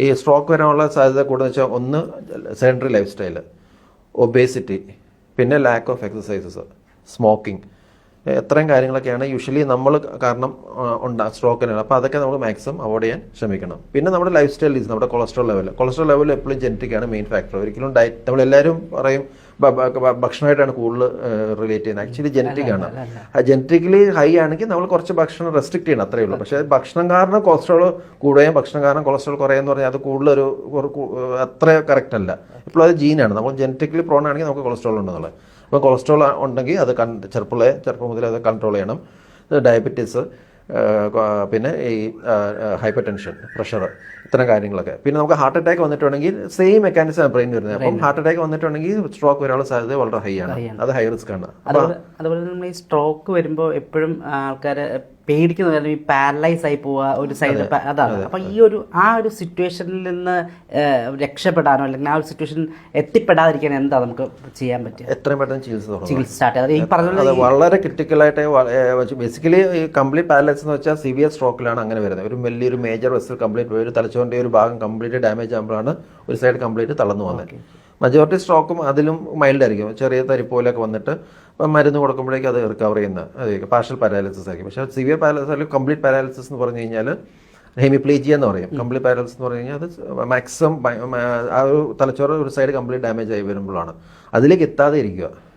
ഈ സ്ട്രോക്ക് വരാനുള്ള സാധ്യത കൂടുതൽ വെച്ചാൽ ഒന്ന് സെഡൻറ്ററി ലൈഫ് സ്റ്റൈൽ, ഒബേസിറ്റി, പിന്നെ ലാക്ക് ഓഫ് എക്സസൈസസ്, സ്മോക്കിംഗ്, എത്രയും കാര്യങ്ങളൊക്കെയാണ് യൂഷ്വലി നമ്മൾ കാരണം സ്ട്രോക്കിനാണ്. അപ്പോൾ അതൊക്കെ നമ്മൾ മാക്സിമം അവോയ്ഡ് ചെയ്യാൻ ശ്രമിക്കണം. പിന്നെ നമ്മുടെ ലൈഫ് സ്റ്റൈൽ ഡിസീസ്, നമ്മുടെ കൊളസ്ട്രോൾ ലെവൽ എപ്പോഴും ജനറ്റിക്കാണ് മെയിൻ ഫാക്ടർ. ഒരിക്കലും ഡയറ്റ്, നമ്മളെല്ലാവരും പറയും ഭക്ഷണമായിട്ടാണ് കൂടുതൽ റിലേറ്റ് ചെയ്യുന്നത്. ആക്ച്വലി ജനറ്റിക്കാണ്. ജനറ്റിക്കലി ഹൈ ആണെങ്കിൽ നമ്മൾ കുറച്ച് ഭക്ഷണം റെസ്ട്രിക്ട് ചെയ്യണം, അത്രയേ ഉള്ളൂ. പക്ഷേ ഭക്ഷണം കാരണം കൊളസ്ട്രോൾ കൂടുകയും ഭക്ഷണം കാരണം കൊളസ്ട്രോൾ കുറയുമെന്ന് പറഞ്ഞാൽ അത് കൂടുതലൊരു അത്ര കറക്റ്റ് അല്ല. ഇപ്പോൾ അത് ജീനാണ്. നമ്മൾ ജനറ്റിക്കലി പ്രോൺ ആണെങ്കിൽ നമുക്ക് കൊളസ്ട്രോൾ ഉണ്ടെന്നുള്ളത്. അപ്പോൾ കൊളസ്ട്രോൾ ഉണ്ടെങ്കിൽ അത് ചെറുപ്പം മുതൽ അത് കൺട്രോൾ ചെയ്യണം. ഡയബറ്റീസ്, പിന്നെ ഈ ഹൈപ്പർ ടെൻഷൻ, പ്രഷർ, ഇത്തരം കാര്യങ്ങളൊക്കെ. പിന്നെ നമുക്ക് ഹാർട്ട് അറ്റാക്ക് വന്നിട്ടുണ്ടെങ്കിൽ സെയിം മെക്കാനിസം ബ്രെയിൻ വരുന്നത്. അപ്പം ഹാർട്ട് അറ്റാക്ക് വന്നിട്ടുണ്ടെങ്കിൽ സ്ട്രോക്ക് വരാനുള്ള സാധ്യത വളരെ ഹൈ ആണ്. അത് ഹൈ റിസ്ക് ആണ്. അതുപോലെ നമ്മൾ ഈ സ്ട്രോക്ക് വരുമ്പോൾ എപ്പോഴും ആൾക്കാർ പേടിക്കുന്ന ഈ പാരലൈസ് ആയി പോവുക ഒരു സൈഡ്, അതാണ്. അപ്പം ഈ ഒരു സിറ്റുവേഷനിൽ നിന്ന് രക്ഷപ്പെടാനോ അല്ലെങ്കിൽ ആ ഒരു സിറ്റുവേഷൻ എത്തിപ്പെടാതിരിക്കാൻ എന്താ നമുക്ക് ചെയ്യാൻ പറ്റുക? എത്രയും പെട്ടെന്ന് ചികിത്സ സ്റ്റാർട്ട് ചെയ്യാം. ഈ പറഞ്ഞ വളരെ ക്രിട്ടിക്കലായിട്ട്, ബേസിക്കലി ഈ കംപ്ലീറ്റ് പാരലൈസ് എന്ന് വെച്ചാൽ സിവിയർ സ്ട്രോക്കിലാണ് അങ്ങനെ വരുന്നത്. ഒരു വലിയൊരു മേജർ വെസൽ കംപ്ലീറ്റ്, ഒരു തലച്ചോറിൻ്റെ ഒരു ഭാഗം കംപ്ലീറ്റ് ഡാമേജ് ആകുമ്പോഴാണ് ഒരു സൈഡ് കംപ്ലീറ്റ് തളർന്നു പോകുന്നത്. മജോറിറ്റി സ്ട്രോക്കും അതിലും മൈൽഡ് ആയിരിക്കും. ചെറിയ തരിപ്പോലൊക്കെ വന്നിട്ട് മരുന്ന് കൊടുക്കുമ്പോഴേക്കും അത് റിക്കവർ ചെയ്യുന്ന അതായിരിക്കും. പാർഷ്യൽ പാരാലിസിസ് ആയിരിക്കും. പക്ഷേ സിവിയർ പാരാലിസിസ് അല്ലെങ്കിൽ കംപ്ലീറ്റ് പാരാലിസിസ് എന്ന് പറഞ്ഞു കഴിഞ്ഞാൽ ഹെമിപ്ലേജിയ എന്ന് പറയും. കംപ്ലീറ്റ് പാരാലിസിസ് എന്ന് പറഞ്ഞു കഴിഞ്ഞാൽ അത് മാക്സിമം ആ ഒരു തലച്ചോറ് ഒരു സൈഡ് കംപ്ലീറ്റ് ഡാമേജ് ആയി വരുമ്പോഴാണ്. അതിലേക്ക് എത്താതെ ഇരിക്കുക.